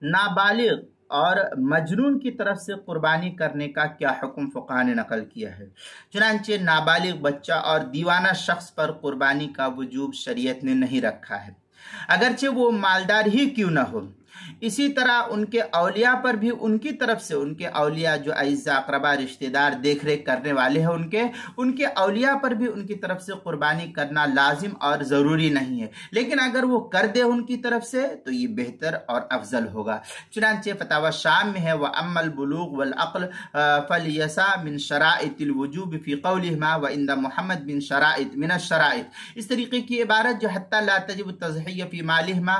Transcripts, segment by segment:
نابالغ اور مجنون کی طرف سے قربانی کرنے کا کیا حکم فقہا نے نقل کیا ہے؟ چنانچہ نابالغ بچہ اور دیوانہ شخص پر قربانی کا وجوب شریعت نے نہیں رکھا ہے، اگرچہ وہ مالدار ہی کیوں نہ ہو۔ اسی طرح ان کے اولیاء پر بھی ان کی طرف سے، ان کے اولیاء جو اعزاء اقربا رشتہ دار دیکھ ریکھ کرنے والے ہیں ان کے اولیاء پر بھی ان کی طرف سے قربانی کرنا لازم اور ضروری نہیں ہے، لیکن اگر وہ کر دے ان کی طرف سے تو یہ بہتر اور افضل ہوگا۔ چنانچہ فتاوی شام میں ہے وَأَمَّا الْبُلُوغُ وَالْعَقْلُ فَلْيَسَعْ مِنْ شَرَائِطِ الْوُجُوبِ فِي قَوْلِهِمَا وَعِنْدَ محمد بن شرائط من الشرائط، اس طریقے کی عبارت جو حتی لا تجب التضحیہ فی مالہما،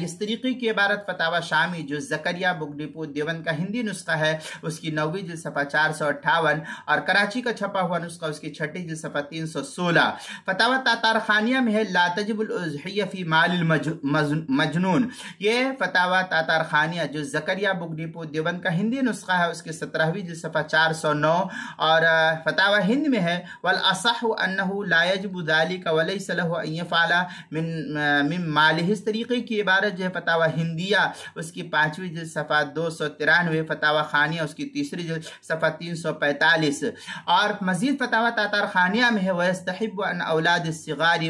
اس طریقے کی عبارت فتاوی شامی جو زکریہ بک ڈپو دیوبند کا ہندی نسخہ ہے اس کی 9ویں جلد صفحہ 458 اور کراچی کا چھپا ہوا نسخہ اس کی 6ٹھی جلد صفحہ 316، فتاوی تاتار خانیہ میں ہے لا تجب الاضحیہ فی مال المجنون، یہ فتاوی تاتار خانیہ جو زکریہ بک ڈپو دیوبند کا ہندی نسخہ ہے اس کی 17ویں جلد صفحہ 409 اور فتاوی ہند میں ہے والاصح انه لا يجب ذلك وليس له ان يفعل من ماله، اس طریقے کی عبارت جو ہے فتاوی ہندیہ اس کی 5ویں جلد صفحہ 293، فتاوی خانیہ اس کی 3ری جلد صفحہ 345 اور مزید فتاوی تاتار خانیہ میں ہے وَيَسْتَحِبُّ أَنْ أَوْلَادِ الصِّغَارِ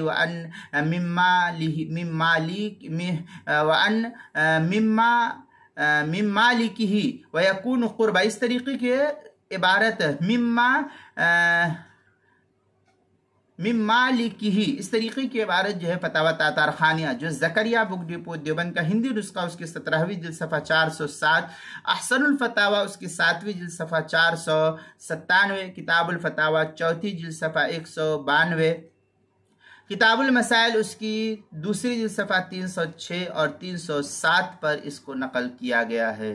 مِمَّا مَالِكِهِ وَيَكُونُ قُرْبًا، اس طریقے کی عبارت مالکی، اس طریقے کی عبارت جو ہے فتاوی تاتار خانیہ جو زکریہ بک ڈپو دیوبند کا ہندی نسخہ اس کی 17ویں جلد صفحہ 407، احسن الفتاوی اس کی 7ویں جلد صفحہ 497، کتاب الفتاوی 4تھی جلد صفحہ 192، کتاب المسائل اس کی 2ری جلد صفحہ 306 اور 307 پر اس کو نقل کیا گیا ہے۔